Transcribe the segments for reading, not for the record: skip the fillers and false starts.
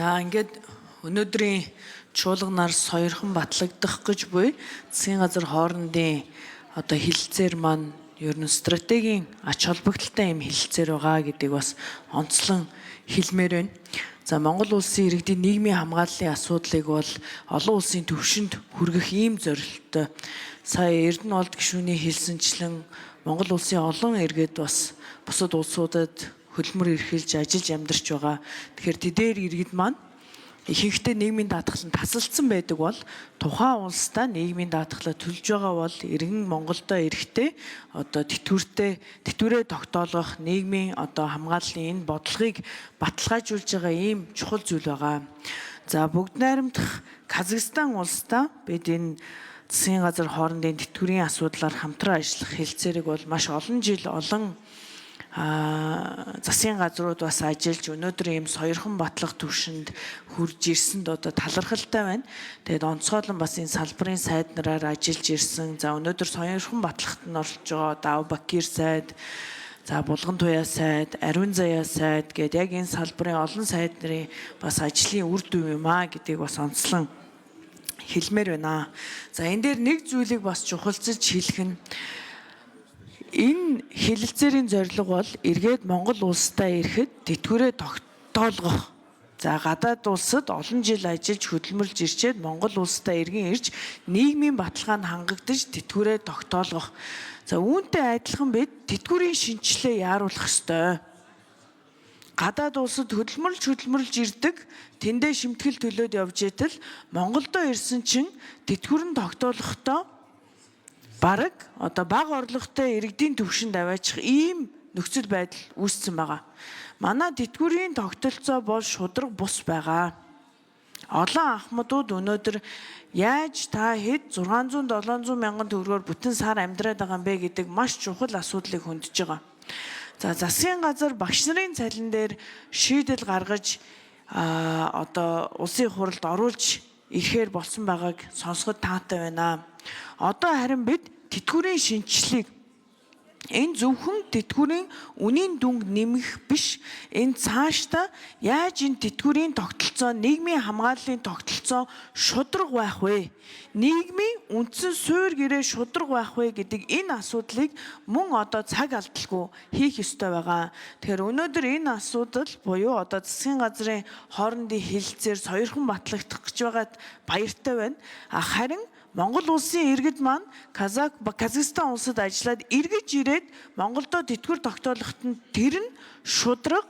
Ингээд өнөөдрийн чуулганаар соёрхон батлагдах гэж буй засгийн газар хоорондын хилцээр маань ер нь стратегийн ач холбогдолтой юм хилцээр байгаа гэдгийг бас онцлон хэлмээр байна. За Монгол улсын иргэдийн нийгмийн хамгааллын асуудлыг бол олон улсын түвшинд хүргэх ийм зорилттой. Сая Эрдэнэ олд гишүүний хэлсэнчлэн Монгол улсын олон иргэд бас бусад улсуудад хөлмөр эрхэлж ажиллаж амьдарч байгаа. Тэгэхээр тэдгээр иргэд маань ихэнхдээ нийгмийн даатгаланд тасалдсан байдаг бол тухайн улстай нийгмийн даатгалаа төлж байгаа бол иргэн Монголдо эрэхтэй тэтгэврээ тогтоолгох нийгмийн хамгааллын энэ бодлогыг баталгаажуулж байгаа ийм чухал зүйл байгаа. За бүгд найрамдах Казахстан улстай бид энэ засгийн газар хоорондын тэтгэврийн асуудлаар хамтран ажиллах хэлцээрийг бол маш олон жил олон засгийн газрууд бас ажиллаж өнөөдөр ийм соёрхон батлах түвшинд хүрж ирсэнд талархалтай байна. Тэгээд онцгойлон бас энэ салбарын сайд нараар ажиллаж ирсэн. За өнөөдөр соёрхон батлагт нь орж байгаа Дав Бакир сайд, за Булган туяа сайд, Ариун заяа сайд гэдэг яг энэ салбарын олон сайд нарын бас ажлын үр дүн юм аа гэдгийг бас онцлон хэлмээр байна. За энэ дээр нэг зүйлийг бас чухалчилж хэлэх нь энэ хэлэлцээрийн зорилго бол эргээд Монгол улстай ирэхэд тэтгэврээ тогтоолгох. За гадаад улсад олон жил ажиллаж хөдөлмөрлж ирчээд Монгол улстай иргэн ирж нийгмийн баталгаанд хангагдаж тэтгэврээ тогтоолгох. За үүнтэй адилхан бид тэтгэврийн шинжилгээ яаруулах ёстой. Гадаад улсад хөдөлмөрлж ирдэг, тэндээ шимтгэл төлөөд явж итэл Монголдо ирсэн чинь тэтгэврэн тогтоолохдоо бараг бага орлоготой иргэдийн түвшинд аваачих ийм нөхцөл байдал үүссэн байгаа. Манай тэтгэврийн тогтолцоо бол шударга бус байгаа. Олон ахмадууд өнөөдөр яаж та хэд 600-700 мянган төгрөгөөр бүтэн сар амьдраад байгаа юм бэ гэдэг маш чухал асуудлыг хөндөж байгаа. За засгийн газар багш нарын цалин дээр шийдэл гаргаж улсын хуралд оруулж ирэхээр болсон байгааг сонсоход таатай байна. Одоо харин бид тэтгэврийн шинжилгээг энэ зөвхөн тэтгэврийн үнийн дүнг нэмэх биш, энэ цаашдаа яаж энэ тэтгэврийн тогтолцоо, нийгмийн хамгааллын тогтолцоо шударга байх вэ? Нийгмийн үндсэн суурь гэрээ шударга байх вэ гэдэг энэ асуудлыг мөн цаг алдалгүй хийх ёстой байгаа. Тэгэхээр өнөөдөр энэ асуудал буюу засгийн газрын хоорондын хэлэлцээр соёрхон батлагдах гэж байгаад баяртай байна. Харин Монгол улсын иргэд маань Казахстан улсад ажиллаад эргэж ирээд Монголдо тэтгэвэр тогтоолоход нь тэр нь шударга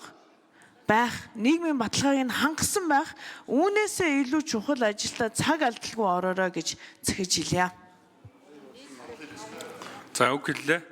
байх, нийгмийн баталгааг нь хангасан байх, үүнээсээ илүү чухал ажилдаа цаг алдалгүй ороорой гэж захиж хэлье. За үг хэллээ.